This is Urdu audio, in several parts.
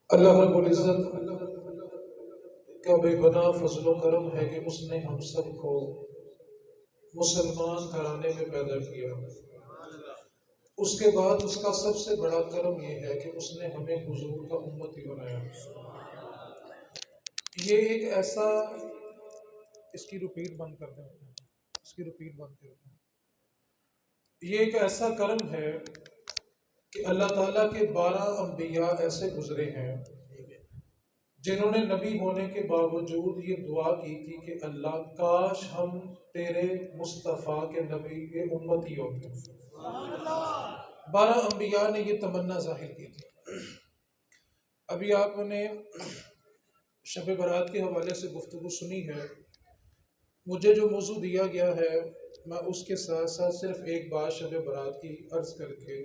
اللہ رب العزت کا بے پناہ فضل و کرم ہے کہ اس نے ہم سب کو مسلمان گھرانے میں پیدا کیا۔ اس کے بعد اس کا سب سے بڑا کرم یہ ہے کہ اس نے ہمیں حضور کا امتی بنایا۔ یہ ایک ایسا، اس کی رپیٹ بند کر دیں، اس کی رپیٹ بند کر دیں۔ یہ ایک ایسا کرم ہے کہ اللہ تعالیٰ کے 12 انبیاء ایسے گزرے ہیں جنہوں نے نبی ہونے کے باوجود یہ دعا کی تھی کہ اللہ کاش ہم تیرے مصطفیٰ کے نبی کے امتی ہوتے۔ 12 انبیاء نے یہ تمنا ظاہر کی تھی۔ ابھی آپ نے شب برات کے حوالے سے گفتگو سنی ہے۔ مجھے جو موضوع دیا گیا ہے میں اس کے ساتھ ساتھ صرف ایک بات شب برات کی عرض کر کے،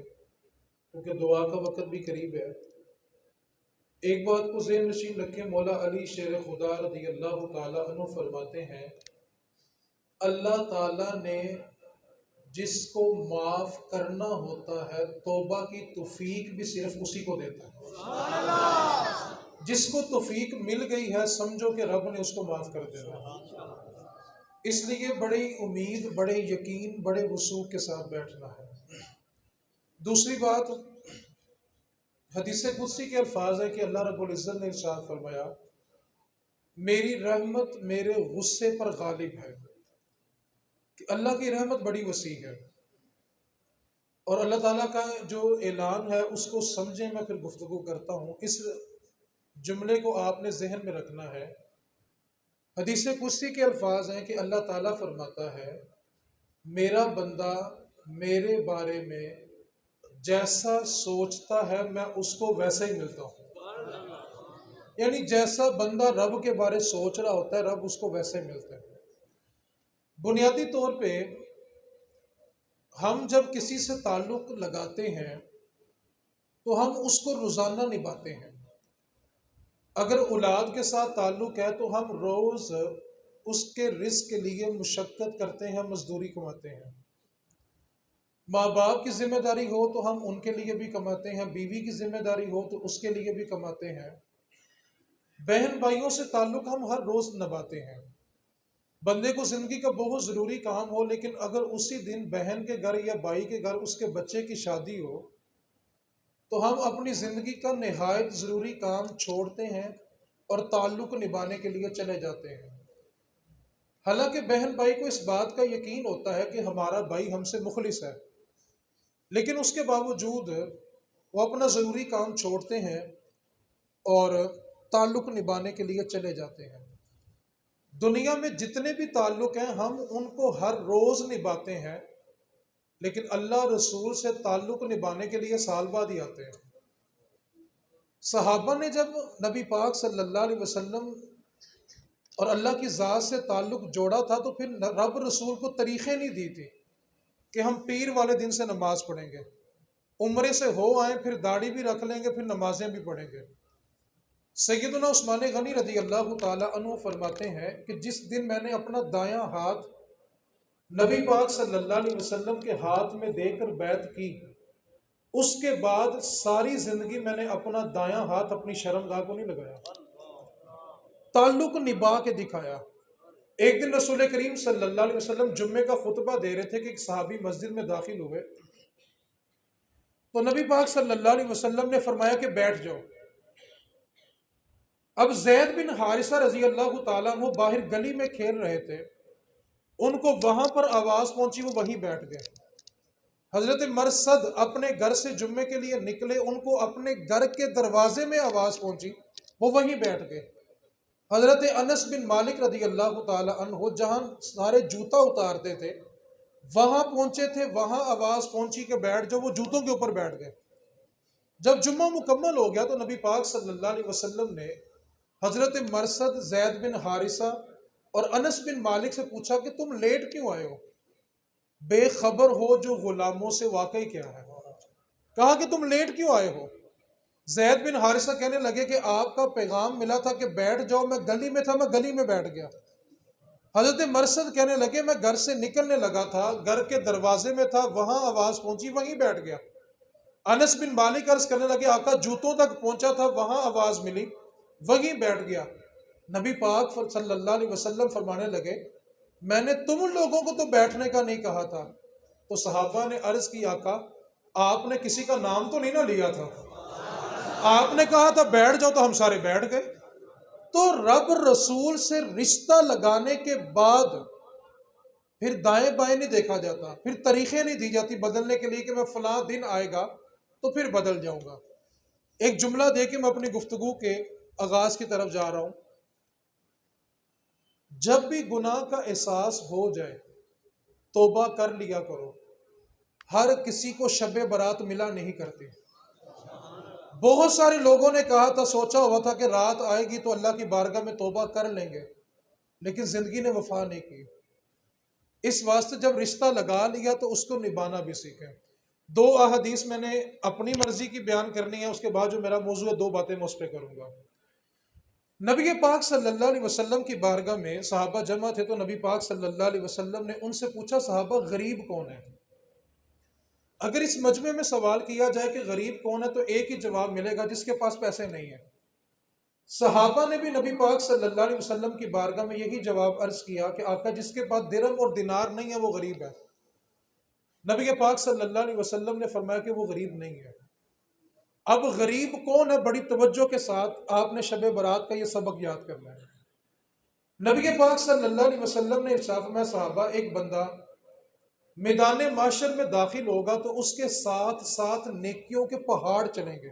کیونکہ دعا کا وقت بھی قریب ہے، ایک بات کو ذہن نشین رکھیں۔ مولا علی شیر خدا رضی اللہ تعالیٰ عنہ فرماتے ہیں اللہ تعالیٰ نے جس کو معاف کرنا ہوتا ہے توبہ کی توفیق بھی صرف اسی کو دیتا ہے۔ جس کو توفیق مل گئی ہے سمجھو کہ رب نے اس کو معاف کر دینا۔ اس لیے بڑی امید، بڑے یقین، بڑے وثوق کے ساتھ بیٹھنا ہے۔ دوسری بات، حدیث قدسی کے الفاظ ہے کہ اللہ رب العزت نے ارشاد فرمایا میری رحمت میرے غصے پر غالب ہے، کہ اللہ کی رحمت بڑی وسیع ہے۔ اور اللہ تعالیٰ کا جو اعلان ہے اس کو سمجھیں، میں پھر گفتگو کرتا ہوں۔ اس جملے کو آپ نے ذہن میں رکھنا ہے۔ حدیث قدسی کے الفاظ ہیں کہ اللہ تعالیٰ فرماتا ہے میرا بندہ میرے بارے میں جیسا سوچتا ہے میں اس کو ویسا ہی ملتا ہوں۔ یعنی جیسا بندہ رب کے بارے سوچ رہا ہوتا ہے رب اس کو ویسے ملتا ہے۔ بنیادی طور پہ ہم جب کسی سے تعلق لگاتے ہیں تو ہم اس کو روزانہ نبھاتے ہیں۔ اگر اولاد کے ساتھ تعلق ہے تو ہم روز اس کے رزق کے لیے مشقت کرتے ہیں، مزدوری کماتے ہیں۔ ماں باپ کی ذمہ داری ہو تو ہم ان کے لیے بھی کماتے ہیں، بیوی کی ذمہ داری ہو تو اس کے لیے بھی کماتے ہیں، بہن بھائیوں سے تعلق ہم ہر روز نبھاتے ہیں۔ بندے کو زندگی کا بہت ضروری کام ہو لیکن اگر اسی دن بہن کے گھر یا بھائی کے گھر اس کے بچے کی شادی ہو تو ہم اپنی زندگی کا نہایت ضروری کام چھوڑتے ہیں اور تعلق نبھانے کے لیے چلے جاتے ہیں۔ حالانکہ بہن بھائی کو اس بات کا یقین ہوتا ہے کہ ہمارا بھائی ہم سے مخلص ہے، لیکن اس کے باوجود وہ اپنا ضروری کام چھوڑتے ہیں اور تعلق نبھانے کے لیے چلے جاتے ہیں۔ دنیا میں جتنے بھی تعلق ہیں ہم ان کو ہر روز نبھاتے ہیں، لیکن اللہ رسول سے تعلق نبھانے کے لیے سال بعد ہی آتے ہیں۔ صحابہ نے جب نبی پاک صلی اللہ علیہ وسلم اور اللہ کی ذات سے تعلق جوڑا تھا تو پھر رب رسول کو طریقیں نہیں دی تھی کہ ہم پیر والے دن سے نماز پڑھیں گے، عمرے سے ہو آئیں پھر داڑھی بھی رکھ لیں گے پھر نمازیں بھی پڑھیں گے۔ سیدنا عثمان غنی رضی اللہ تعالی عنہ فرماتے ہیں کہ جس دن میں نے اپنا دایاں ہاتھ نبی پاک صلی اللہ علیہ وسلم کے ہاتھ میں دے کر بیعت کی، اس کے بعد ساری زندگی میں نے اپنا دایاں ہاتھ اپنی شرمگاہ کو نہیں لگایا، تعلق نبھا کے دکھایا۔ ایک دن رسول کریم صلی اللہ علیہ وسلم جمعے کا خطبہ دے رہے تھے کہ ایک صحابی مسجد میں داخل ہوئے تو نبی پاک صلی اللہ علیہ وسلم نے فرمایا کہ بیٹھ جاؤ۔ اب زید بن حارثہ رضی اللہ تعالیٰ وہ باہر گلی میں کھیل رہے تھے، ان کو وہاں پر آواز پہنچی، وہ وہیں بیٹھ گئے۔ حضرت مرثد اپنے گھر سے جمعے کے لیے نکلے، ان کو اپنے گھر کے دروازے میں آواز پہنچی، وہ وہیں بیٹھ گئے۔ حضرت انس بن مالک رضی اللہ تعالیٰ عنہ جہاں سارے جوتا اتارتے تھے وہاں پہنچے تھے، وہاں آواز پہنچی کہ بیٹھ جاؤ، وہ جوتوں کے اوپر بیٹھ گئے۔ جب جمعہ مکمل ہو گیا تو نبی پاک صلی اللہ علیہ وسلم نے حضرت مرثد، زید بن حارثہ اور انس بن مالک سے پوچھا کہ تم لیٹ کیوں آئے ہو؟ بے خبر ہو جو غلاموں سے واقعی کیا ہے؟ کہا کہ تم لیٹ کیوں آئے ہو؟ زید بن حارثہ کہنے لگے کہ آپ کا پیغام ملا تھا کہ بیٹھ جاؤ، میں گلی میں تھا، میں گلی میں بیٹھ گیا۔ حضرت مرثد کہنے لگے میں گھر سے نکلنے لگا تھا، گھر کے دروازے میں تھا، وہاں آواز پہنچی، وہیں بیٹھ گیا۔ انس بن مالک عرض کرنے لگے آقا جوتوں تک پہنچا تھا، وہاں آواز ملی، وہیں بیٹھ گیا۔ نبی پاک صلی اللہ علیہ وسلم فرمانے لگے میں نے تم لوگوں کو تو بیٹھنے کا نہیں کہا تھا۔ تو صحابہ نے عرض کی آقا آپ نے کسی کا نام تو نہیں نہ لیا تھا، آپ نے کہا تھا بیٹھ جاؤ تو ہم سارے بیٹھ گئے۔ تو رب رسول سے رشتہ لگانے کے بعد پھر دائیں بائیں نہیں دیکھا جاتا، پھر طریقیں نہیں دی جاتی بدلنے کے لیے کہ میں فلاں دن آئے گا تو پھر بدل جاؤں گا۔ ایک جملہ دے کے میں اپنی گفتگو کے آغاز کی طرف جا رہا ہوں۔ جب بھی گناہ کا احساس ہو جائے توبہ کر لیا کرو۔ ہر کسی کو شب برات ملا نہیں کرتی۔ بہت سارے لوگوں نے کہا تھا، سوچا ہوا تھا کہ رات آئے گی تو اللہ کی بارگاہ میں توبہ کر لیں گے، لیکن زندگی نے وفا نہیں کی۔ اس واسطے جب رشتہ لگا لیا تو اس کو نبھانا بھی سیکھیں۔ دو احادیث میں نے اپنی مرضی کی بیان کرنی ہے، اس کے بعد جو میرا موضوع ہے دو باتیں میں اس پہ کروں گا۔ نبی پاک صلی اللہ علیہ وسلم کی بارگاہ میں صحابہ جمع تھے تو نبی پاک صلی اللہ علیہ وسلم نے ان سے پوچھا صحابہ غریب کون ہے؟ اگر اس مجمع میں سوال کیا جائے کہ غریب کون ہے تو ایک ہی جواب ملے گا، جس کے پاس پیسے نہیں ہیں۔ صحابہ نے بھی نبی پاک صلی اللہ علیہ وسلم کی بارگاہ میں یہی جواب عرض کیا کہ آقا جس کے پاس درہم اور دینار نہیں ہے وہ غریب ہے۔ نبی پاک صلی اللہ علیہ وسلم نے فرمایا کہ وہ غریب نہیں ہے۔ اب غریب کون ہے، بڑی توجہ کے ساتھ آپ نے شب برات کا یہ سبق یاد کرنا ہے۔ نبی پاک صلی اللہ علیہ وسلم نے ارشاد فرمایا صحابہ ایک بندہ میدان معاشر میں داخل ہوگا تو اس کے ساتھ ساتھ نیکیوں کے پہاڑ چلیں گے،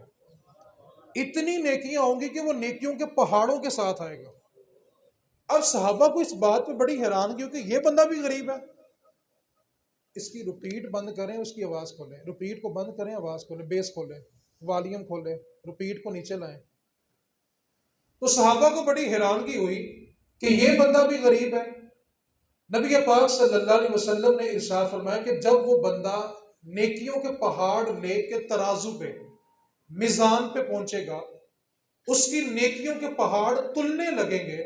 اتنی نیکیاں ہوں گی کہ وہ نیکیوں کے پہاڑوں کے ساتھ آئے گا۔ اب صحابہ کو اس بات پہ بڑی حیرانگی کہ یہ بندہ بھی غریب ہے۔ اس کی رپیٹ بند کریں، اس کی آواز کھولیں، رپیٹ کو بند کریں، آواز کھولیں، بیس کھولیں، والیوم کھولیں، رپیٹ کو نیچے لائیں۔ تو صحابہ کو بڑی حیرانگی ہوئی کہ یہ بندہ بھی غریب ہے۔ نبی پاک صلی اللہ علیہ وسلم نے ارشاد فرمایا کہ جب وہ بندہ نیکیوں کے پہاڑ لے کے ترازو پہ میزان پہ پہنچے گا، اس کی نیکیوں کے پہاڑ تلنے لگیں گے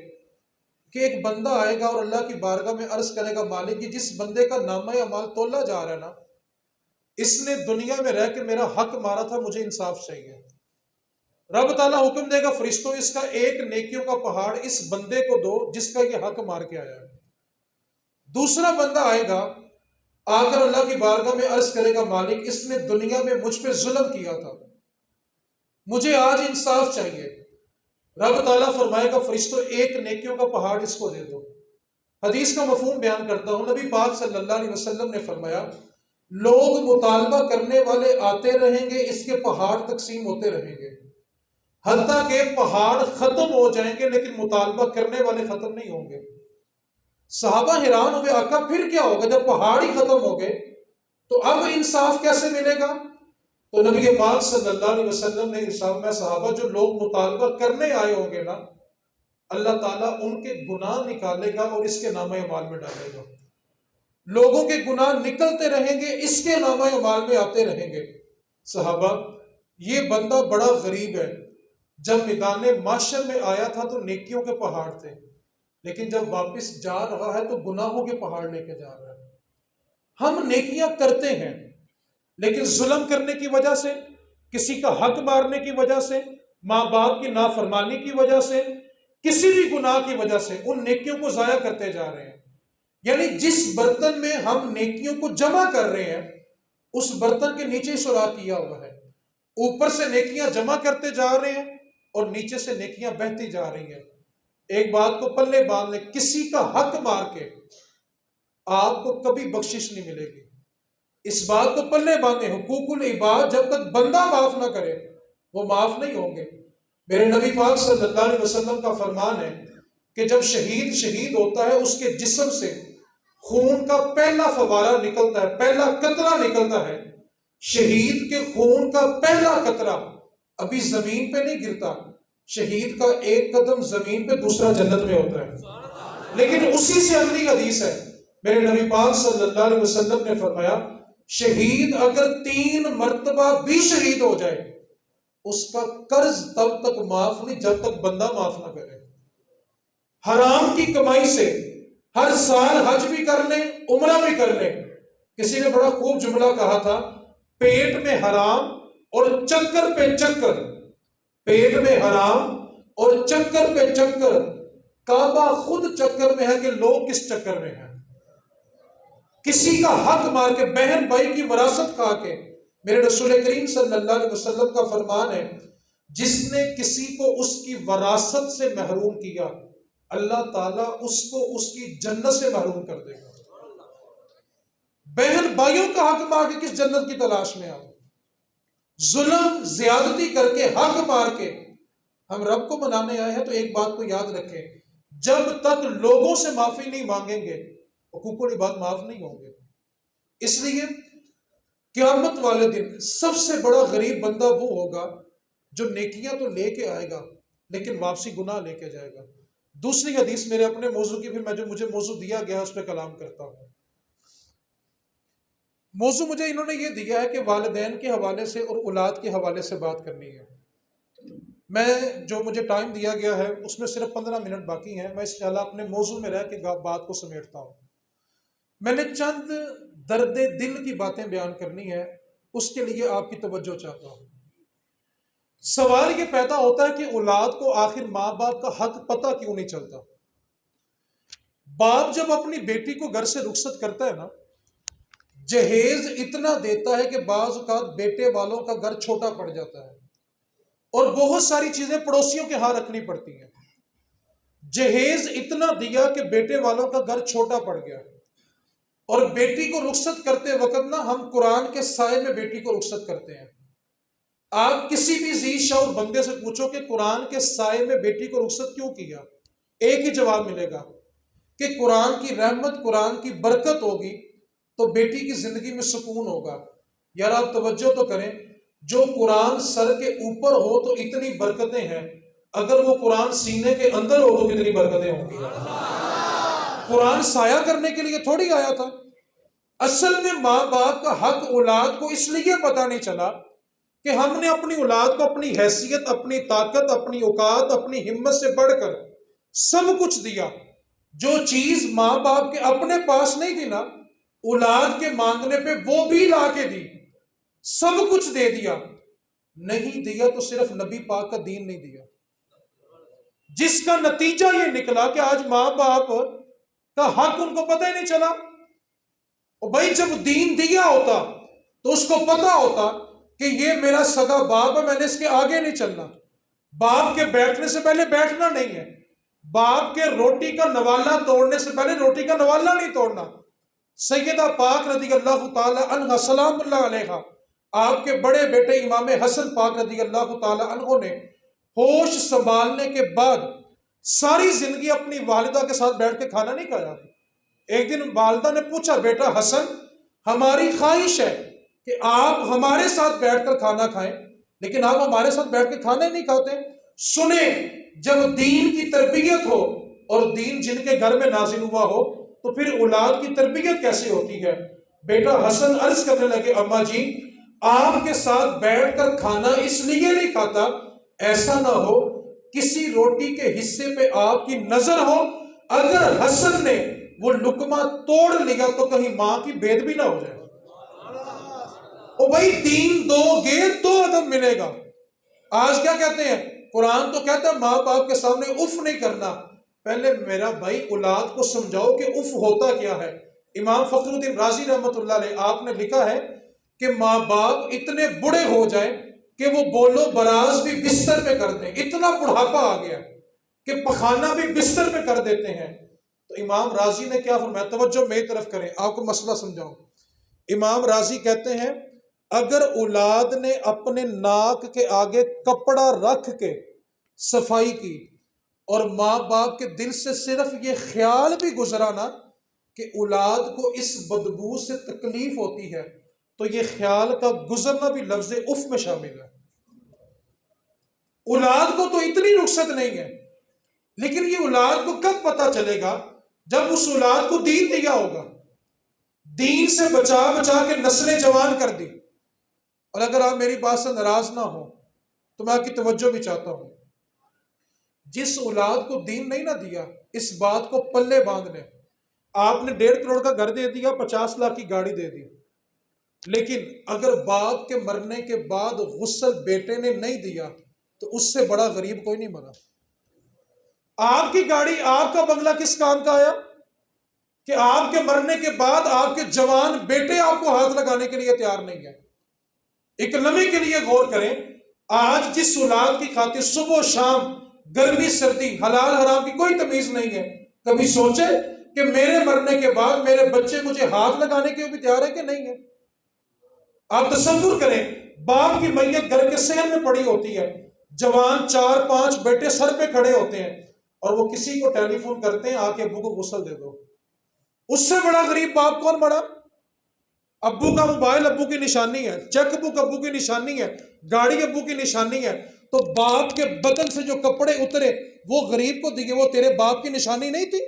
کہ ایک بندہ آئے گا اور اللہ کی بارگاہ میں عرض کرے گا مالک جی جس بندے کا نامہ اعمال تولا جا رہا ہے نا، اس نے دنیا میں رہ کے میرا حق مارا تھا، مجھے انصاف چاہیے۔ رب تعالیٰ حکم دے گا فرشتوں اس کا ایک نیکیوں کا پہاڑ اس بندے کو دو جس کا یہ حق مار کے آیا ہے۔ دوسرا بندہ آئے گا، آ کر اللہ کی بارگاہ میں عرض کرے گا مالک اس نے دنیا میں مجھ پہ ظلم کیا تھا، مجھے آج انصاف چاہیے۔ رب تعالیٰ فرمائے گا فرشتوں ایک نیکیوں کا پہاڑ اس کو دے دو۔ حدیث کا مفہوم بیان کرتا ہوں، نبی پاک صلی اللہ علیہ وسلم نے فرمایا لوگ مطالبہ کرنے والے آتے رہیں گے، اس کے پہاڑ تقسیم ہوتے رہیں گے، حتیٰ کہ پہاڑ ختم ہو جائیں گے لیکن مطالبہ کرنے والے ختم نہیں ہوں گے۔ صحابہ حیران ہوئے آقا پھر کیا ہوگا جب پہاڑ ہی ختم ہو گئے تو اب انصاف کیسے ملے گا؟ تو نبی پاک صلی اللہ علیہ وسلم نے ارشاد میں صحابہ جو لوگ مطالبہ کرنے آئے ہوں گے نا، اللہ تعالیٰ ان کے گناہ نکالے گا اور اس کے نامہ اعمال میں ڈالے گا۔ لوگوں کے گناہ نکلتے رہیں گے، اس کے نامہ اعمال میں آتے رہیں گے۔ صحابہ یہ بندہ بڑا غریب ہے، جب میدان معاشر میں آیا تھا تو نیکیوں کے پہاڑ تھے، لیکن جب واپس جا رہا ہے تو گناہوں کے پہاڑ لے کے جا رہا ہے۔ ہم نیکیاں کرتے ہیں لیکن ظلم کرنے کی وجہ سے، کسی کا حق مارنے کی وجہ سے، ماں باپ کی نافرمانی کی وجہ سے، کسی بھی گناہ کی وجہ سے ان نیکیوں کو ضائع کرتے جا رہے ہیں۔ یعنی جس برتن میں ہم نیکیوں کو جمع کر رہے ہیں اس برتن کے نیچے سوراخ کیا ہوا ہے، اوپر سے نیکیاں جمع کرتے جا رہے ہیں اور نیچے سے نیکیاں بہتی جا رہی ہیں۔ ایک بات کو پلے باندھ لیں، کسی کا حق مار کے آپ کو کبھی بخشش نہیں ملے گی۔ اس بات کو پلے باندھیں، حقوق العباد جب تک بندہ معاف نہ کرے وہ معاف نہیں ہوں گے۔ میرے نبی پاک صلی اللہ علیہ وسلم کا فرمان ہے کہ جب شہید ہوتا ہے اس کے جسم سے خون کا پہلا فوارہ نکلتا ہے، پہلا قطرہ نکلتا ہے، شہید کے خون کا پہلا قطرہ ابھی زمین پہ نہیں گرتا، شہید کا ایک قدم زمین پہ دوسرا جنت میں ہوتا ہے۔ لیکن اسی سے اگلی حدیث ہے، میرے نبی پاک صلی اللہ علیہ وسلم نے فرمایا شہید اگر 3 مرتبہ بھی شہید ہو جائے اس کا قرض تب تک معاف نہیں جب تک بندہ معاف نہ کرے۔ حرام کی کمائی سے ہر سال حج بھی کر لیں، عمرہ بھی کر لیں۔ کسی نے بڑا خوب جملہ کہا تھا، پیٹ میں حرام اور چکر پہ چکر، پیٹ میں حرام اور چکر پہ چکر، کعبہ خود چکر میں ہے کہ لوگ کس چکر میں ہیں، کسی کا حق مار کے، بہن بھائی کی وراثت کھا کے۔ میرے رسول کریم صلی اللہ علیہ وسلم کا فرمان ہے، جس نے کسی کو اس کی وراثت سے محروم کیا، اللہ تعالیٰ اس کو اس کی جنت سے محروم کر دے گا۔ بہن بھائیوں کا حق مار کے کس جنت کی تلاش میں آؤ؟ ظلم زیادتی کر کے، حق مار کے ہم رب کو منانے آئے ہیں۔ تو ایک بات کو یاد رکھیں، جب تک لوگوں سے معافی نہیں مانگیں گے، حقوق العباد معاف نہیں ہوں گے۔ اس لیے قیامت والے دن سب سے بڑا غریب بندہ وہ ہوگا جو نیکیاں تو لے کے آئے گا لیکن واپسی گناہ لے کے جائے گا۔ دوسری حدیث میرے اپنے موضوع کی، پھر میں جو مجھے موضوع دیا گیا اس پہ کلام کرتا ہوں۔ موضوع مجھے انہوں نے یہ دیا ہے کہ والدین کے حوالے سے اور اولاد کے حوالے سے بات کرنی ہے۔ میں جو مجھے ٹائم دیا گیا ہے اس میں صرف 15 منٹ باقی ہیں، میں انشاءاللہ اپنے موضوع میں رہ کے بات کو سمیٹتا ہوں۔ میں نے چند درد دل کی باتیں بیان کرنی ہے، اس کے لیے آپ کی توجہ چاہتا ہوں۔ سوال یہ پیدا ہوتا ہے کہ اولاد کو آخر ماں باپ کا حق پتہ کیوں نہیں چلتا؟ باپ جب اپنی بیٹی کو گھر سے رخصت کرتا ہے نا، جہیز اتنا دیتا ہے کہ بعض اوقات بیٹے والوں کا گھر چھوٹا پڑ جاتا ہے اور بہت ساری چیزیں پڑوسیوں کے ہاں رکھنی پڑتی ہیں۔ جہیز اتنا دیا کہ بیٹے والوں کا گھر چھوٹا پڑ گیا، اور بیٹی کو رخصت کرتے وقت نا ہم قرآن کے سائے میں بیٹی کو رخصت کرتے ہیں۔ آپ کسی بھی ذی شعور بندے سے پوچھو کہ قرآن کے سائے میں بیٹی کو رخصت کیوں کیا، ایک ہی جواب ملے گا کہ قرآن کی رحمت، قرآن کی برکت ہوگی تو بیٹی کی زندگی میں سکون ہوگا۔ یار آپ توجہ تو کریں، جو قرآن سر کے اوپر ہو تو اتنی برکتیں ہیں، اگر وہ قرآن سینے کے اندر ہو تو کتنی برکتیں ہوں گی۔ قرآن سایہ کرنے کے لیے تھوڑی آیا تھا۔ اصل میں ماں باپ کا حق اولاد کو اس لیے پتہ نہیں چلا کہ ہم نے اپنی اولاد کو اپنی حیثیت، اپنی طاقت، اپنی اوقات، اپنی ہمت سے بڑھ کر سب کچھ دیا۔ جو چیز ماں باپ کے اپنے پاس نہیں تھی نا، اولاد کے مانگنے پہ وہ بھی لا کے دی، سب کچھ دے دیا۔ نہیں دیا تو صرف نبی پاک کا دین نہیں دیا، جس کا نتیجہ یہ نکلا کہ آج ماں باپ کا حق ان کو پتہ ہی نہیں چلا۔ اور بھائی جب دین دیا ہوتا تو اس کو پتہ ہوتا کہ یہ میرا سگا باپ ہے، میں نے اس کے آگے نہیں چلنا۔ باپ کے بیٹھنے سے پہلے بیٹھنا نہیں ہے، باپ کے روٹی کا نوالا توڑنے سے پہلے روٹی کا نوالا نہیں توڑنا۔ سیدہ پاک رضی اللہ تعالی عنہ سلام اللہ علیہ، آپ کے بڑے بیٹے امام حسن پاک رضی اللہ تعالی عنہ نے ہوش سنبھالنے کے بعد ساری زندگی اپنی والدہ کے ساتھ بیٹھ کے کھانا نہیں کھایا۔ ایک دن والدہ نے پوچھا، بیٹا حسن، ہماری خواہش ہے کہ آپ ہمارے ساتھ بیٹھ کر کھانا کھائیں، لیکن آپ ہمارے ساتھ بیٹھ کے کھانا ہی نہیں کھاتے۔ سنیں، جب دین کی تربیت ہو اور دین جن کے گھر میں نازل ہوا ہو تو پھر اولاد کی تربیت کیسے ہوتی ہے؟ بیٹا حسن عرض کرنے لگے، اماں جی آپ کے ساتھ بیٹھ کر کھانا اس لیے نہیں کھاتا، ایسا نہ ہو کسی روٹی کے حصے پہ آپ کی نظر ہو، اگر حسن نے وہ لقمہ توڑ لیا تو کہیں ماں کی بے ادبی نہ ہو جائے۔ او بھائی دین دو گے تو ادب ملے گا۔ آج کیا کہتے ہیں؟ قرآن تو کہتا ہے ماں باپ کے سامنے اف نہیں کرنا۔ پہلے میرا بھائی اولاد کو سمجھاؤ کہ اف ہوتا کیا ہے۔ امام فخر الدین رازی رحمۃ اللہ علیہ آپ نے لکھا ہے کہ ماں باپ اتنے بڑے ہو جائیں کہ وہ بولو براز بھی بستر پہ کر دیں، اتنا بڑھاپا آ گیا کہ پخانہ بھی بستر پہ کر دیتے ہیں۔ تو امام رازی نے کیا فرمایا؟ توجہ میری طرف کریں، آپ کو مسئلہ سمجھاؤں۔ امام رازی کہتے ہیں اگر اولاد نے اپنے ناک کے آگے کپڑا رکھ کے صفائی کی اور ماں باپ کے دل سے صرف یہ خیال بھی گزرا نا کہ اولاد کو اس بدبو سے تکلیف ہوتی ہے، تو یہ خیال کا گزرنا بھی لفظ اف میں شامل ہے۔ اولاد کو تو اتنی رخصت نہیں ہے، لیکن یہ اولاد کو کب پتہ چلے گا؟ جب اس اولاد کو دین دیا ہوگا، دین سے بچا بچا کے نسلیں جوان کر دی۔ اور اگر آپ میری بات سے ناراض نہ ہو تو میں آپ کی توجہ بھی چاہتا ہوں، جس اولاد کو دین نہیں نہ دیا، اس بات کو پلے باندھ لیں۔ آپ نے 1.5 کروڑ کا گھر دے دیا، 50 لاکھ کی گاڑی دے دی، لیکن اگر باپ کے مرنے کے بعد غسل بیٹے نے نہیں دیا تو اس سے بڑا غریب کوئی نہیں مرا۔ آپ کی گاڑی، آپ کا بنگلہ کس کام کا آیا کہ آپ کے مرنے کے بعد آپ کے جوان بیٹے آپ کو ہاتھ لگانے کے لیے تیار نہیں ہے؟ ایک لمحے کے لیے غور کریں، آج جس اولاد کی خاطر صبح و شام، گرمی سردی، حلال حرام کی کوئی تمیز نہیں ہے، کبھی سوچے کہ میرے مرنے کے بعد میرے بچے مجھے ہاتھ لگانے کے بھی تیار ہے کہ نہیں ہے؟ آپ تصور کریں، باپ کی میت گھر کے صحن میں پڑی ہوتی ہے، جوان 4-5 بیٹے سر پہ کھڑے ہوتے ہیں، اور وہ کسی کو ٹیلی فون کرتے ہیں آ کے ابو کو غسل دے دو۔ اس سے بڑا غریب باپ کون بڑا؟ ابو کا موبائل ابو کی نشانی ہے، چیک بک ابو کی نشانی ہے، گاڑی ابو کی نشانی ہے، تو باپ کے بدن سے جو کپڑے اترے وہ غریب کو دیے، وہ تیرے باپ کی نشانی نہیں تھی؟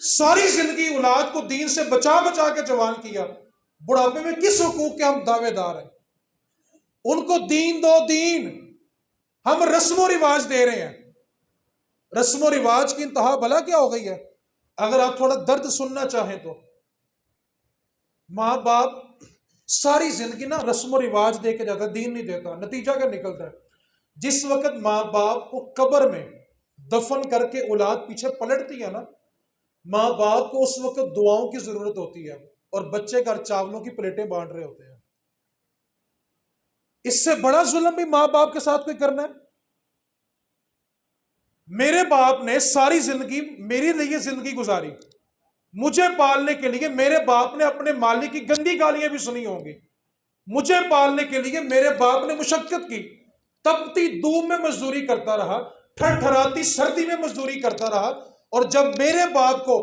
ساری زندگی اولاد کو دین سے بچا بچا کے جوان کیا، بڑھاپے میں کس حقوق کے ہم دعوے دار ہیں؟ ان کو دین دو، دین، ہم رسم و رواج دے رہے ہیں۔ رسم و رواج کی انتہا بھلا کیا ہو گئی ہے؟ اگر آپ تھوڑا درد سننا چاہیں تو ماں باپ ساری زندگی نا رسم و رواج دے کے جاتا ہے، دین نہیں دیتا، نتیجہ کیا نکلتا ہے؟ جس وقت ماں باپ کو قبر میں دفن کر کے اولاد پیچھے پلٹتی ہے نا، ماں باپ کو اس وقت دعاؤں کی ضرورت ہوتی ہے، اور بچے گھر چاولوں کی پلیٹیں بانٹ رہے ہوتے ہیں۔ اس سے بڑا ظلم بھی ماں باپ کے ساتھ کوئی کرنا ہے؟ میرے باپ نے ساری زندگی میرے لیے زندگی گزاری، مجھے پالنے کے لیے میرے باپ نے اپنے مالک کی گندی گالیاں بھی سنی ہوں گی، مجھے پالنے کے لیے میرے باپ نے مشقت کی، تپتی دھوپ میں مزدوری کرتا رہا، ٹھٹھراتی سردی میں مزدوری کرتا رہا، اور جب میرے باپ کو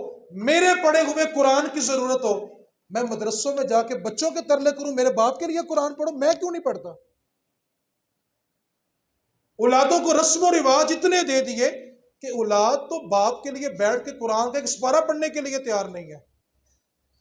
میرے پڑھے ہوئے قرآن کی ضرورت ہو، میں مدرسوں میں جا کے بچوں کے ترلے کروں میرے باپ کے لیے قرآن پڑھو، میں کیوں نہیں پڑھتا؟ اولادوں کو رسم و رواج اتنے دے دیے کہ اولاد تو باپ کے لیے بیٹھ کے قرآن کا ایک سپارہ پڑھنے کے لیے تیار نہیں ہے۔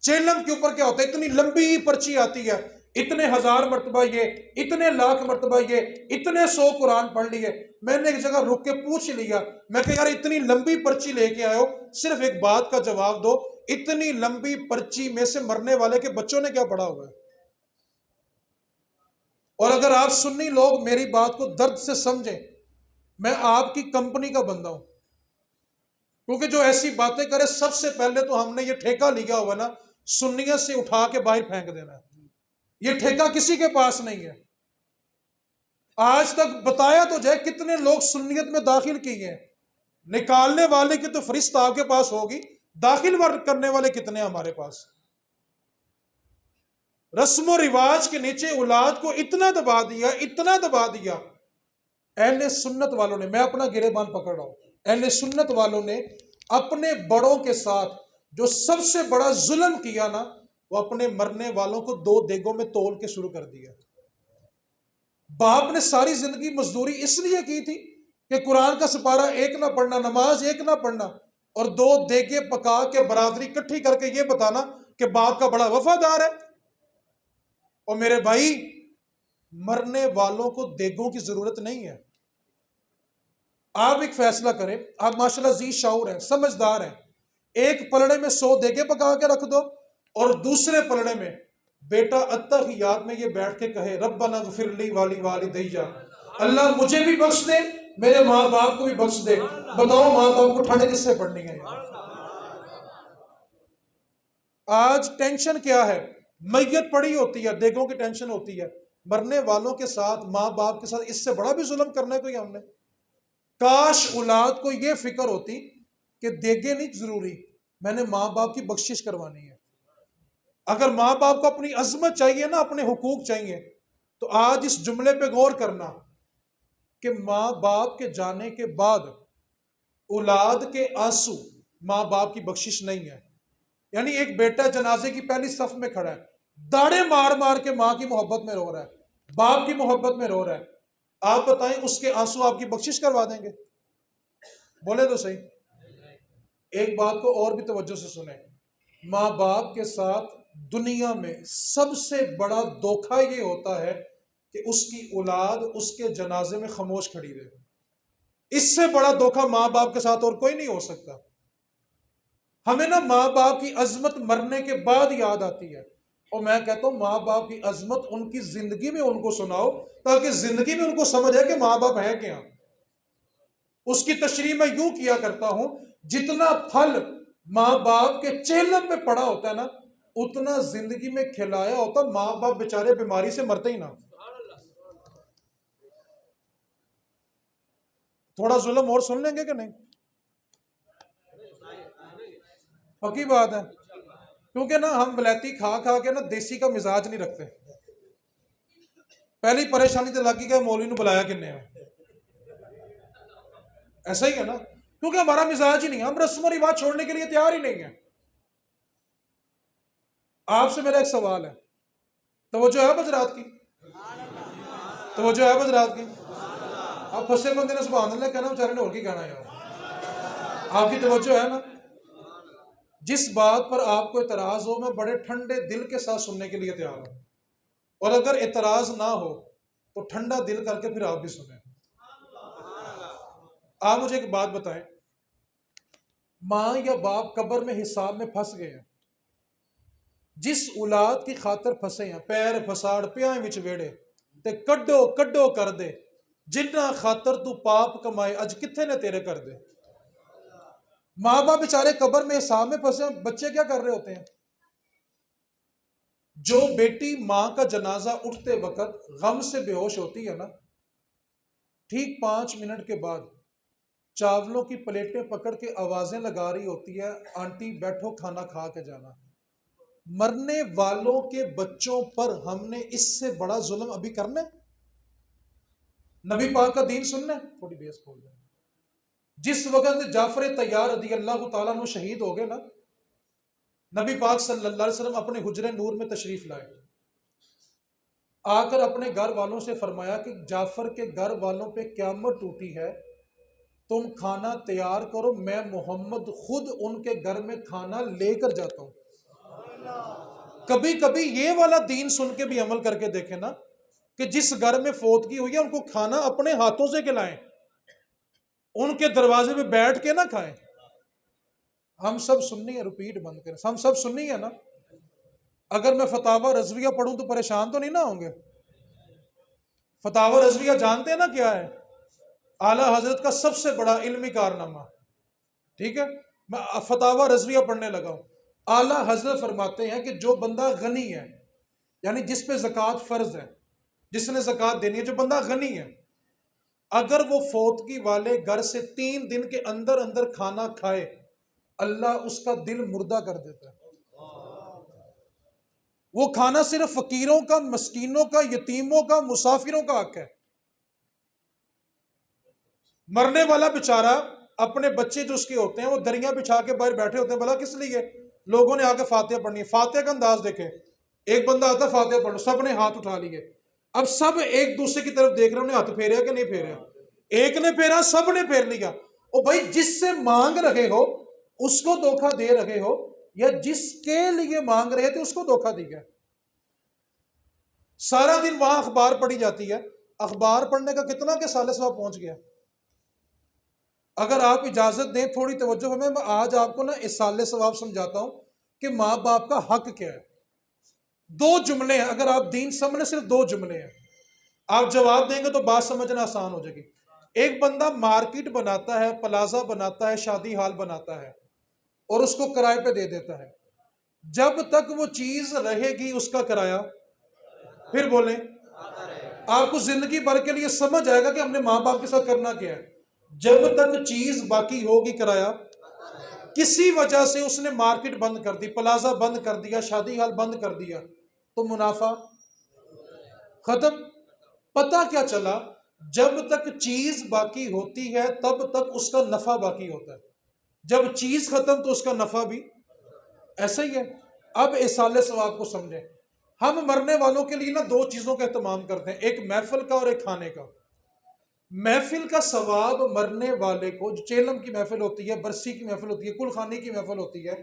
چیلم کے اوپر کیا ہوتا ہے؟ اتنی لمبی پرچی آتی ہے، اتنے 1000 مرتبہ یہ، اتنے لاکھ مرتبہ یہ، اتنے 100 قرآن پڑھ لیے۔ میں نے ایک جگہ رک کے پوچھ لیا، میں کہ یار اتنی لمبی پرچی لے کے آئے ہو، صرف ایک بات کا جواب دو، اتنی لمبی پرچی میں سے مرنے والے کے بچوں نے کیا پڑھا ہوا ہے؟ اور اگر آپ سنی لوگ میری بات کو درد سے سمجھیں، میں آپ کی کمپنی کا بندہ ہوں، کیونکہ جو ایسی باتیں کرے سب سے پہلے تو ہم نے یہ ٹھیکہ لیا ہوا نا، سنیت سے اٹھا کے باہر پھینک دینا ہے۔ یہ ٹھیکہ کسی کے پاس نہیں ہے۔ آج تک بتایا تو جائے کتنے لوگ سنیت میں داخل کیے ہیں، نکالنے والے کی تو فہرست آپ کے پاس ہوگی، داخل کرنے والے کتنے ہیں ہمارے پاس؟ رسم و رواج کے نیچے اولاد کو اتنا دبا دیا، اتنا دبا دیا۔ اہل سنت والوں نے، میں اپنا گریبان پکڑ رہا ہوں، اہل سنت والوں نے اپنے بڑوں کے ساتھ جو سب سے بڑا ظلم کیا نا، وہ اپنے مرنے والوں کو 2 دیگوں میں تول کے شروع کر دیا۔ باپ نے ساری زندگی مزدوری اس لیے کی تھی کہ قرآن کا سپارہ ایک نہ پڑھنا، نماز ایک نہ پڑھنا، اور 2 دیگیں پکا کے برادری اکٹھی کر کے یہ بتانا کہ باپ کا بڑا وفادار ہے۔ اور میرے بھائی، مرنے والوں کو دیگوں کی ضرورت نہیں ہے۔ آپ ایک فیصلہ کریں، آپ ماشاءاللہ ذی شعور ہیں، سمجھدار ہیں، ایک پلڑے میں 100 دیگیں پکا کے رکھ دو، اور دوسرے پلڑے میں بیٹا اتحیات میں یہ بیٹھ کے کہے ربنا اغفر لی والی والدیّ، اللہ مجھے بھی بخش دے، میرے ماں باپ کو بھی بخش دے۔ بتاؤ ماں باپ کو ٹھنڈ کس سے پڑنی ہے؟ آج ٹینشن کیا ہے؟ میت پڑی ہوتی ہے، دیگوں کی ٹینشن ہوتی ہے، مرنے والوں کے ساتھ، ماں باپ کے ساتھ اس سے بڑا بھی ظلم کرنا ہے کوئی ہم نے؟ کاش اولاد کو یہ فکر ہوتی کہ دیگیں نہیں ضروری، میں نے ماں باپ کی بخشش کروانی ہے۔ اگر ماں باپ کو اپنی عظمت چاہیے نا، اپنے حقوق چاہیے، تو آج اس جملے پہ غور کرنا کہ ماں باپ کے جانے کے بعد اولاد کے آنسو ماں باپ کی بخشش نہیں ہے۔ یعنی ایک بیٹا جنازے کی پہلی صف میں کھڑا ہے، داڑے مار مار کے ماں کی محبت میں رو رہا ہے، باپ کی محبت میں رو رہا ہے، آپ بتائیں اس کے آنسو آپ کی بخشش کروا دیں گے؟ بولے تو صحیح۔ ایک بات کو اور بھی توجہ سے سنیں، ماں باپ کے ساتھ دنیا میں سب سے بڑا دھوکہ یہ ہوتا ہے کہ اس کی اولاد اس کے جنازے میں خاموش کھڑی رہے۔ اس سے بڑا دھوکہ ماں باپ کے ساتھ اور کوئی نہیں ہو سکتا۔ ہمیں نا ماں باپ کی عظمت مرنے کے بعد یاد آتی ہے، اور میں کہتا ہوں ماں باپ کی عظمت ان کی زندگی میں ان کو سناؤ، تاکہ زندگی میں ان کو سمجھ آئے کہ ماں باپ ہے کیا۔ اس کی تشریح میں یوں کیا کرتا ہوں، جتنا پھل ماں باپ کے چیلم پہ پڑا ہوتا ہے نا، اتنا زندگی میں کھلایا ہوتا، ماں باپ بیچارے بیماری سے مرتے ہی نہ۔ تھوڑا ظلم اور سن لیں گے کہ نہیں؟ پکی بات ہے، کیونکہ نا ہم ولایتی کھا کھا کے نا دیسی کا مزاج نہیں رکھتے۔ پہلی پریشانی تو لگی کہ مولوی نے بلایا کنے ہے، ایسا ہی ہے نا، کیونکہ ہمارا مزاج ہی نہیں ہے، ہم رسم و رواج چھوڑنے کے لیے تیار ہی نہیں ہے۔ آپ سے میرا ایک سوال ہے، توجہ ہے حضرات کی؟ توجہ ہے حضرات کی؟ آپ پھنسے بندے نے سبحان اللہ کہنا، بیچارے نے اور کی کہنا یار؟ آپ کی توجہ ہے نا؟ جس بات پر آپ کو اعتراض ہو میں بڑے ٹھنڈے دل کے ساتھ سننے کے لیے تیار ہوں، اور اگر اعتراض نہ ہو تو ٹھنڈا دل کر کے پھر آپ بھی سنیں۔ آپ مجھے ایک بات بتائیں، ماں یا باپ قبر میں حساب میں پھنس گئے ہیں، جس اولاد کی خاطر پھنسے ہیں، پیر پھساڑ پیائیں وچ ویڑے تے کڈو کڈو کر دے، جنہ خاطر تو پاپ کمائے اج کتھے نے تیرے کر دے۔ ماں باپ بیچارے قبر میں حساب میں پھنسے ہیں، بچے کیا کر رہے ہوتے ہیں؟ جو بیٹی ماں کا جنازہ اٹھتے وقت غم سے بے ہوش ہوتی ہے نا، ٹھیک 5 منٹ کے بعد چاولوں کی پلیٹیں پکڑ کے آوازیں لگا رہی ہوتی ہے، آنٹی بیٹھو کھانا کھا کے جانا۔ مرنے والوں کے بچوں پر ہم نے اس سے بڑا ظلم ابھی کرنا ہے؟ نبی پاک کا دین سننا ہے؟ تھوڑی بیس کھول دیں۔ جس وقت جعفر طیار رضی اللہ تعالیٰ عنہ شہید ہو گئے نا، نبی پاک صلی اللہ علیہ وسلم اپنے حجرے نور میں تشریف لائے، آ کر اپنے گھر والوں سے فرمایا کہ جعفر کے گھر والوں پہ قیامت ٹوٹی ہے، تم کھانا تیار کرو، میں محمد خود ان کے گھر میں کھانا لے کر جاتا ہوں۔ کبھی کبھی یہ والا دین سن کے بھی عمل کر کے دیکھیں نا، کہ جس گھر میں فوتگی ہوئی ہے ان کو کھانا اپنے ہاتھوں سے کھلائیں، ان کے دروازے پہ بیٹھ کے نہ کھائیں۔ ہم سب سنی ہے، ریپیٹ بند کریں، ہم سب سنی ہے نا؟ اگر میں فتاوی رضویہ پڑھوں تو پریشان تو نہیں نہ ہوں گے؟ فتاوی رضویہ جانتے ہیں نا کیا ہے؟ اعلیٰ حضرت کا سب سے بڑا علمی کارنامہ، ٹھیک ہے؟ میں فتاوی رضویہ پڑھنے لگا ہوں۔ اعلیٰ حضرت فرماتے ہیں کہ جو بندہ غنی ہے، یعنی جس پہ زکوٰۃ فرض ہے، جس نے زکوٰۃ دینی ہے، جو بندہ غنی ہے، اگر وہ فوتگی والے گھر سے 3 دن کے اندر اندر کھانا کھائے، اللہ اس کا دل مردہ کر دیتا ہے۔ وہ کھانا صرف فقیروں کا، مسکینوں کا، یتیموں کا، مسافروں کا حق ہے۔ مرنے والا بیچارہ اپنے بچے جو اس کے ہوتے ہیں وہ دریاں بچھا کے باہر بیٹھے ہوتے ہیں، بھلا کس لیے؟ لوگوں نے آ کے فاتحہ پڑھنی ہے۔ فاتحہ کا انداز دیکھیں، ایک بندہ آتا ہے فاتحہ پڑھو، سب نے ہاتھ اٹھا لیے، اب سب ایک دوسرے کی طرف دیکھ رہے ہیں، انہیں ہاتھ پھیرا کہ نہیں پھیرا؟ ایک نے پھیرا، سب نے پھیر لیا۔ او بھائی، جس سے مانگ رہے ہو اس کو دھوکہ دے رہے ہو، یا جس کے لیے مانگ رہے تھے اس کو دھوکہ دیا؟ سارا دن وہاں اخبار پڑھی جاتی ہے، اخبار پڑھنے کا کتنا کہ سال ثواب پہنچ گیا۔ اگر آپ اجازت دیں تھوڑی توجہ ہمیں، میں آج آپ کو نا اصالِ ثواب سمجھاتا ہوں کہ ماں باپ کا حق کیا ہے۔ 2 جملے ہیں، اگر آپ دین سمجھنے، صرف 2 جملے ہیں، آپ جواب دیں گے تو بات سمجھنا آسان ہو جائے گی۔ ایک بندہ مارکیٹ بناتا ہے، پلازا بناتا ہے، شادی ہال بناتا ہے، اور اس کو کرائے پہ دے دیتا ہے۔ جب تک وہ چیز رہے گی اس کا کرایہ، پھر بولیں، آپ کو زندگی بھر کے لیے سمجھ آئے گا کہ ہم نے ماں باپ کے ساتھ کرنا کیا ہے۔ جب تک چیز باقی ہوگی کرایہ، کسی وجہ سے اس نے مارکیٹ بند کر دی، پلازا بند کر دیا، شادی ہال بند کر دیا، تو منافع ختم۔ پتہ کیا چلا؟ جب تک چیز باقی ہوتی ہے تب تک اس کا نفع باقی ہوتا ہے، جب چیز ختم تو اس کا نفع بھی۔ ایسا ہی ہے۔ اب اصالِ ثواب کو سمجھیں۔ ہم مرنے والوں کے لیے نا 2 چیزوں کا اہتمام کرتے ہیں، ایک محفل کا اور ایک کھانے کا۔ محفل کا ثواب مرنے والے کو، جو چیلم کی محفل ہوتی ہے، برسی کی محفل ہوتی ہے، کل خانے کی محفل ہوتی ہے،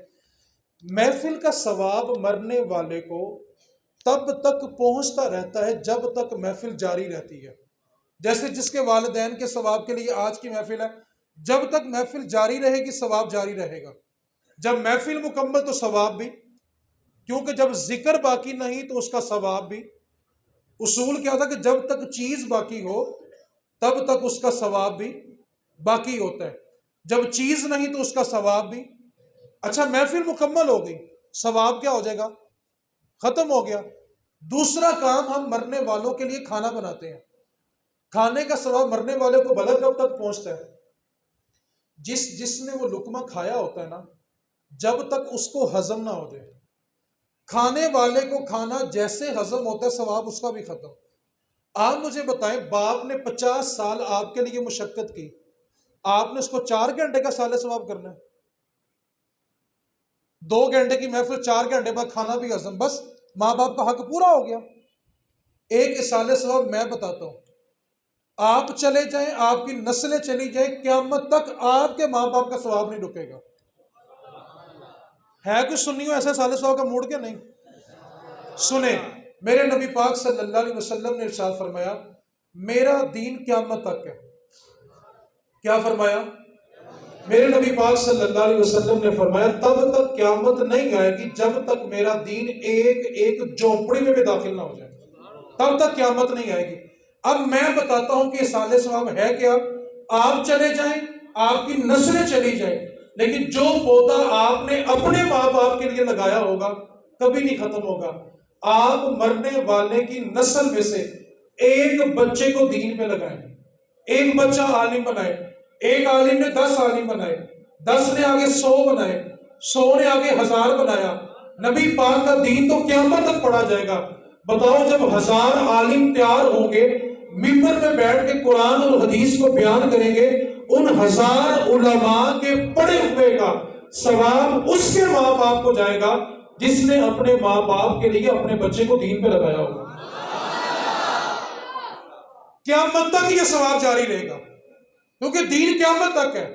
محفل کا ثواب مرنے والے کو تب تک پہنچتا رہتا ہے جب تک محفل جاری رہتی ہے۔ جیسے جس کے والدین کے ثواب کے لیے آج کی محفل ہے، جب تک محفل جاری رہے گی ثواب جاری رہے گا، جب محفل مکمل تو ثواب بھی۔ کیونکہ جب ذکر باقی نہیں تو اس کا ثواب بھی، اصول کیا تھا کہ جب تک چیز باقی ہو تب تک اس کا ثواب بھی باقی ہوتا ہے، جب چیز نہیں تو اس کا ثواب بھی۔ اچھا محفل مکمل ہو گئی، ثواب کیا ہو جائے گا؟ ختم ہو گیا۔ دوسرا کام، ہم مرنے والوں کے لیے کھانا بناتے ہیں، کھانے کا ثواب مرنے والے کو بھلا کب تک پہنچتا ہے؟ جس نے وہ لقمہ کھایا ہوتا ہے نا، جب تک اس کو ہضم نہ ہو جائے، کھانے والے کو کھانا جیسے ہضم ہوتا ہے ثواب اس کا بھی ختم۔ آپ مجھے بتائیں، باپ نے 50 سال آپ کے لیے مشقت کی، آپ نے اس کو 4 گھنٹے کا سال ثواب کرنا ہے؟ 2 گھنٹے کی محفل، 4 گھنٹے بعد کھانا بھی ہضم، بس ماں باپ کا حق پورا ہو گیا۔ ایک اصال ثواب میں بتاتا ہوں، آپ چلے جائیں، آپ کی نسلیں چلی جائیں، قیامت تک آپ کے ماں باپ کا ثواب نہیں رکے گا۔ ہے کوئی سنی ہو ایسا اصال ثواب کا موڑ کے؟ نہیں۔ سنیں، میرے نبی پاک صلی اللہ علیہ وسلم نے ارشاد فرمایا، میرا دین قیامت تک ہے۔ کیا فرمایا؟ میرے نبی پاک صلی اللہ علیہ وسلم نے فرمایا تب تک قیامت نہیں آئے گی جب تک میرا دین ایک ایک جھونپڑی میں بھی داخل نہ ہو جائے، تب تک قیامت نہیں آئے گی۔ اب میں بتاتا ہوں کہ اصال ثواب ہے کیا۔ آپ چلے جائیں، آپ کی نسلیں چلی جائیں، لیکن جو پودا آپ نے اپنے ماں باپ کے لیے لگایا ہوگا کبھی نہیں ختم ہوگا۔ آپ مرنے والے کی نسل میں سے ایک بچے کو دین پہ لگائیں، ایک بچہ عالم بنائے، ایک عالم نے 10 عالم بنائے، 10 نے آگے 100 بنائے، 100 نے آگے 1000 بنایا، نبی پاک کا دین تو قیامت تک پڑھا جائے گا۔ بتاؤ جب 1000 عالم تیار ہوں گے، ممبر میں بیٹھ کے قرآن اور حدیث کو بیان کریں گے، ان 1000 علماء کے پڑھے ہوئے کا ثواب اس کے ماں باپ کو جائے گا جس نے اپنے ماں باپ کے لیے اپنے بچے کو دین پہ لگایا ہوگا۔ قیامت تک یہ ثواب جاری رہے گا، کیونکہ دین قیامت تک ہے۔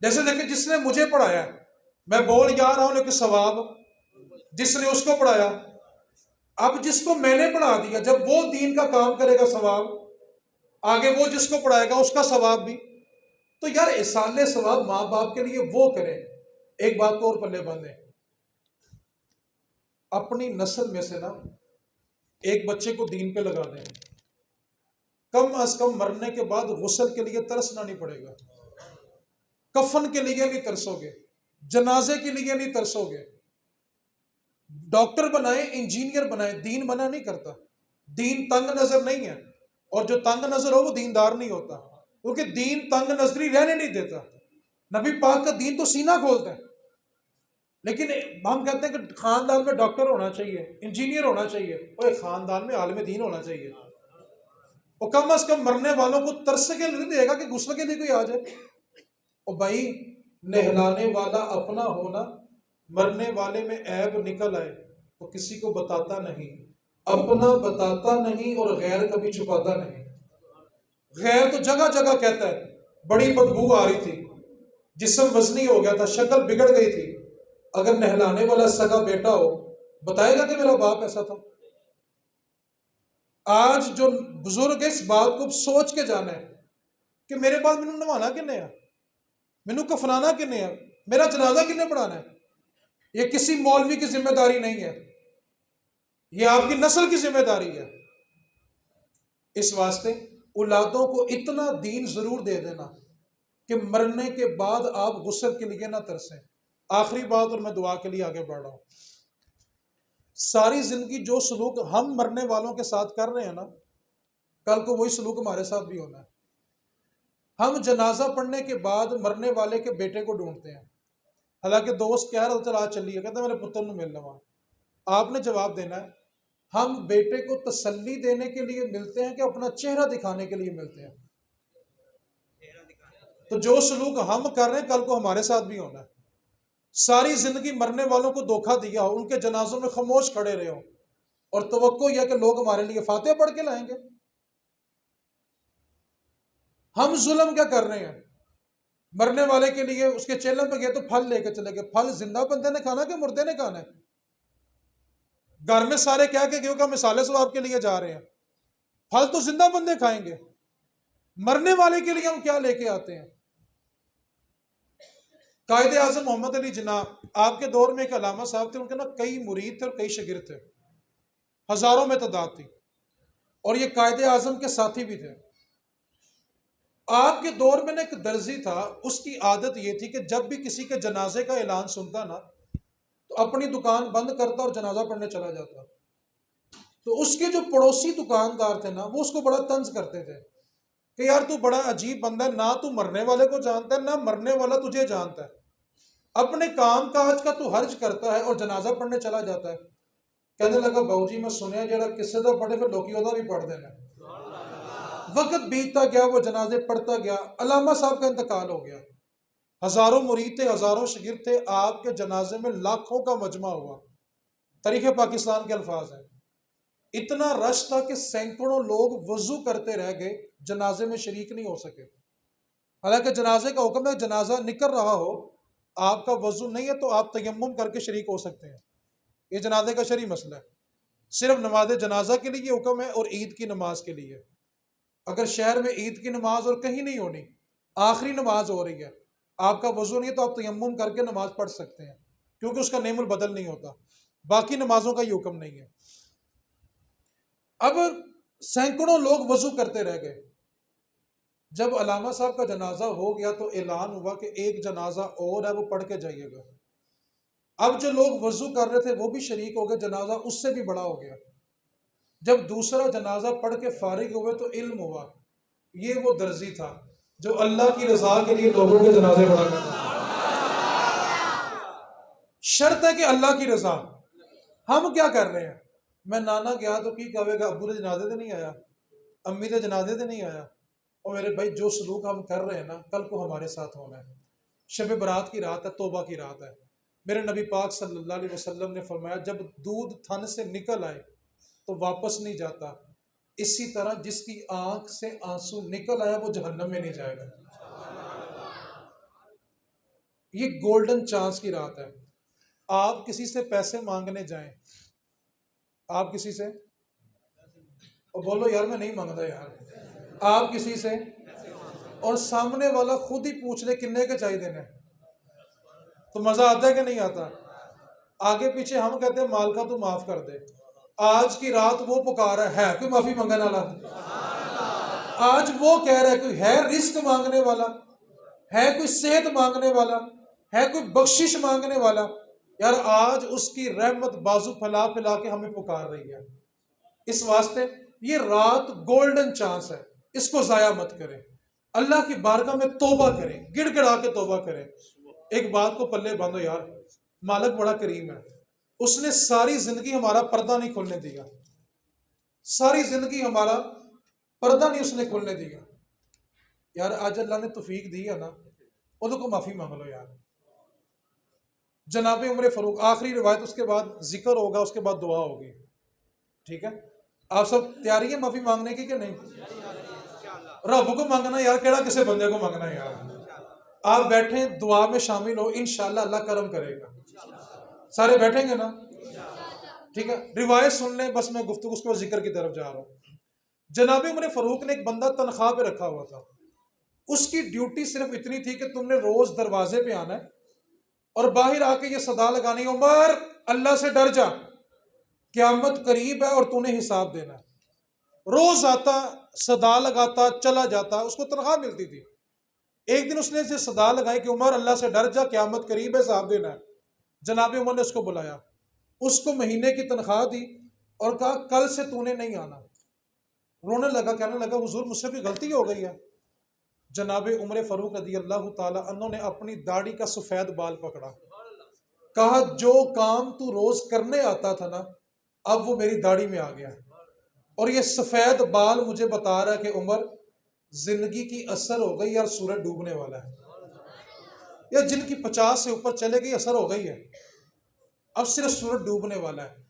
جیسے دیکھیں، جس نے مجھے پڑھایا ہے، میں بول جا رہا ہوں لیکن ثواب جس نے اس کو پڑھایا۔ اب جس کو میں نے پڑھا دیا، جب وہ دین کا کام کرے گا ثواب، آگے وہ جس کو پڑھائے گا اس کا ثواب بھی۔ تو یار اصال ثواب ماں باپ کے لیے وہ کریں۔ ایک بات کو اور پلے باندھیں، اپنی نسل میں سے نا ایک بچے کو دین پہ لگا دیں، کم از کم مرنے کے بعد غسل کے لیے ترسنا نہیں پڑے گا، کفن کے لیے نہیں ترسو گے، جنازے کے لیے نہیں ترسو گے۔ ڈاکٹر بنائے، انجینئر بنائے، دین منع نہیں کرتا، دین تنگ نظر نہیں ہے، اور جو تنگ نظر ہو وہ دیندار نہیں ہوتا، کیونکہ دین تنگ نظری رہنے نہیں دیتا۔ نبی پاک کا دین تو سینہ کھولتا ہے، لیکن ہم کہتے ہیں کہ خاندان میں ڈاکٹر ہونا چاہیے، انجینئر ہونا چاہیے، اور خاندان میں عالم دین ہونا چاہیے۔ وہ کم از کم مرنے والوں کو ترس کے نہیں دے گا کہ غسل کے لیے کوئی آ جائے۔ اور بھائی، نہلانے والا اپنا ہونا، مرنے والے میں عیب نکل آئے تو کسی کو بتاتا نہیں، اپنا بتاتا نہیں اور غیر کبھی چھپاتا نہیں۔ غیر تو جگہ جگہ کہتا ہے، بڑی بدبو آ رہی تھی، جسم وزنی ہو گیا تھا، شکل بگڑ گئی تھی۔ اگر نہلانے والا سگا بیٹا ہو، بتائے گا کہ میرا باپ ایسا تھا؟ آج جو بزرگ اس بات کو سوچ کے جانا ہے کہ میرے بعد مینوں نوانا کنے ہے، مینوں کفنانا کنے ہے، میرا جنازہ کنے پڑھانا ہے۔ یہ کسی مولوی کی ذمہ داری نہیں ہے، یہ آپ کی نسل کی ذمہ داری ہے۔ اس واسطے اولادوں کو اتنا دین ضرور دے دینا کہ مرنے کے بعد آپ غسل کے لیے نہ ترسیں۔ آخری بات، اور میں دعا کے لیے آگے بڑھ رہا ہوں، ساری زندگی جو سلوک ہم مرنے والوں کے ساتھ کر رہے ہیں نا، کل کو وہی سلوک ہمارے ساتھ بھی ہونا ہے۔ ہم جنازہ پڑھنے کے بعد مرنے والے کے بیٹے کو ڈھونڈتے ہیں، حالانکہ دوست کہہ رہا چل آج چلیے، کہتے ہیں میرے پتر نے مل لوا۔ آپ نے جواب دینا ہے، ہم بیٹے کو تسلی دینے کے لیے ملتے ہیں کہ اپنا چہرہ دکھانے کے لیے ملتے ہیں؟ تو جو سلوک ہم کر رہے ہیں کل کو ہمارے ساتھ بھی ہونا ہے۔ ساری زندگی مرنے والوں کو دھوکہ دیا ہو، ان کے جنازوں میں خاموش کھڑے رہے ہو، اور توقع یہ کہ لوگ ہمارے لیے فاتحہ پڑھ کے لائیں گے۔ ہم ظلم کیا کر رہے ہیں؟ مرنے والے کے لیے اس کے چیلم پہ گئے تو پھل لے کے چلے گئے۔ پھل زندہ بندے نے کھانا کہ مردے نے کھانا ہے؟ گھر میں سارے کہہ کے کہ ہم مثال ثواب کے لیے جا رہے ہیں، پھل تو زندہ بندے کھائیں گے، مرنے والے کے لیے ہم کیا لے کے آتے ہیں؟ قائد اعظم محمد علی جناح، آپ کے دور میں ایک علامہ صاحب تھے، ان کے نا کئی مرید تھے اور کئی شاگرد تھے، ہزاروں میں تعداد تھی، اور یہ قائد اعظم کے ساتھی بھی تھے۔ آپ کے دور میں نا ایک درزی تھا، اس کی عادت یہ تھی کہ جب بھی کسی کے جنازے کا اعلان سنتا نا تو اپنی دکان بند کرتا اور جنازہ پڑھنے چلا جاتا۔ تو اس کے جو پڑوسی دکاندار تھے نا، وہ اس کو بڑا طنز کرتے تھے کہ یار تو بڑا عجیب بندہ ہے، نہ تو مرنے والے کو جانتا ہے، نہ مرنے والا تجھے جانتا ہے، اپنے کام کاج کا تو حرج کرتا ہے اور جنازہ پڑھنے چلا جاتا ہے۔ کہنے لگا بہو جی میں سنیا جڑا کسے دا پڑھے پھر لوکی دا بھی پڑھ دینا۔ وقت بیتتا گیا، وہ جنازے پڑھتا گیا، علامہ صاحب کا انتقال ہو گیا، ہزاروں مرید تھے، ہزاروں شاگرد تھے، آپ کے جنازے میں لاکھوں کا مجمع ہوا۔ تاریخ پاکستان کے الفاظ ہیں، اتنا رش تھا کہ سینکڑوں لوگ وضو کرتے رہ گئے، جنازے میں شریک نہیں ہو سکے۔ حالانکہ جنازے کا حکم ہے، جنازہ نکل رہا ہو، آپ کا وضو نہیں ہے تو آپ تیمم کر کے شریک ہو سکتے ہیں، یہ جنازے کا شرعی مسئلہ ہے۔ صرف نماز جنازہ کے لیے یہ حکم ہے اور عید کی نماز کے لیے۔ اگر شہر میں عید کی نماز اور کہیں نہیں ہونی، آخری نماز ہو رہی ہے، آپ کا وضو نہیں ہے تو آپ تیمم کر کے نماز پڑھ سکتے ہیں، کیونکہ اس کا نیم البدل نہیں ہوتا۔ باقی نمازوں کا یہ حکم نہیں ہے۔ اب سینکڑوں لوگ وضو کرتے رہ گئے۔ جب علامہ صاحب کا جنازہ ہو گیا تو اعلان ہوا کہ ایک جنازہ اور ہے، وہ پڑھ کے جائیے گا۔ اب جو لوگ وضو کر رہے تھے وہ بھی شریک ہو گئے، جنازہ اس سے بھی بڑا ہو گیا۔ جب دوسرا جنازہ پڑھ کے فارغ ہوئے تو علم ہوا یہ وہ درزی تھا جو اللہ کی رضا کے لیے لوگوں کے جنازے پڑھا کرتا تھا۔ شرط ہے کہ اللہ کی رضا۔ ہم کیا کر رہے ہیں؟ میں نانا گیا تو کی کہے گا ابو دے جنازے سے نہیں آیا، امی دے جنازے سے نہیں آیا۔ اور میرے بھائی جو سلوک ہم کر رہے ہیں نا، کل کو ہمارے ساتھ ہونا ہے۔ شب برات کی رات ہے، توبہ کی رات ہے۔ میرے نبی پاک صلی اللہ علیہ وسلم نے فرمایا جب دودھ تھن سے نکل آئے تو واپس نہیں جاتا، اسی طرح جس کی آنکھ سے آنسو نکل آیا وہ جہنم میں نہیں جائے گا۔ یہ گولڈن چانس کی رات ہے۔ آپ کسی سے پیسے مانگنے جائیں، آپ کسی سے، اور بولو یار میں نہیں مانگتا یار، آپ کسی سے، اور سامنے والا خود ہی پوچھ لے کنے کے چاہیے دینے، تو مزہ آتا ہے کہ نہیں آتا؟ آگے پیچھے ہم کہتے ہیں مالکا تو معاف کر دے، آج کی رات وہ پکارا ہے کوئی معافی مانگنے والا، آج وہ کہہ رہا ہے کوئی ہے رزق مانگنے والا، ہے کوئی صحت مانگنے والا، ہے کوئی بخشش مانگنے والا، یار آج اس کی رحمت بازو پھیلا پھیلا کے ہمیں پکار رہی ہے۔ اس واسطے یہ رات گولڈن چانس ہے، اس کو ضائع مت کریں، اللہ کی بارگاہ میں توبہ کریں، گڑ گڑا کے توبہ کریں۔ ایک بات کو پلے باندھو یار، مالک بڑا کریم ہے، اس نے ساری زندگی ہمارا پردہ نہیں کھلنے دیا، ساری زندگی ہمارا پردہ نہیں اس نے کھلنے دیا۔ یار آج اللہ نے توفیق دی ہے نا، ان کو معافی مانگ لو یار۔ جناب عمر فاروق، آخری روایت، اس کے بعد ذکر ہوگا، اس کے بعد دعا ہوگی، ٹھیک ہے؟ آپ سب تیاری ہے معافی مانگنے کی کہ نہیں؟ رب کو مانگنا یار، کیڑا کسے بندے کو مانگنا یار۔ آپ بیٹھیں دعا میں شامل ہو، انشاءاللہ اللہ کرم کرے گا۔ سارے بیٹھیں گے نا؟ ٹھیک ہے، روایت سن لیں، بس میں گفتگو اس کو ذکر کی طرف جا رہا ہوں۔ جناب عمر فاروق نے ایک بندہ تنخواہ پہ رکھا ہوا تھا، اس کی ڈیوٹی صرف اتنی تھی کہ تم نے روز دروازے پہ آنا ہے اور باہر آ کے یہ صدا لگانی، عمر اللہ سے ڈر جا، قیامت قریب ہے اور تو نے حساب دینا ہے۔ روز آتا، صدا لگاتا، چلا جاتا، اس کو تنخواہ ملتی تھی۔ ایک دن اس نے اسے صدا لگائی کہ عمر اللہ سے ڈر جا، قیامت قریب ہے، حساب دینا ہے۔ جناب عمر نے اس کو بلایا، اس کو مہینے کی تنخواہ دی اور کہا کل سے تو نے نہیں آنا۔ رونے لگا، کہنے لگا حضور مجھ سے کوئی غلطی ہو گئی ہے؟ جناب عمر فاروق رضی اللہ تعالی عنہ نے اپنی داڑھی کا سفید بال پکڑا، کہا جو کام تو روز کرنے آتا تھا نا، اب وہ میری داڑھی میں آ گیا، اور یہ سفید بال مجھے بتا رہا ہے کہ عمر زندگی کی اثر ہو گئی اور سورج ڈوبنے والا ہے، یا جن کی 50 سے اوپر چلے گئی اثر ہو گئی ہے، اب صرف سورج ڈوبنے والا ہے۔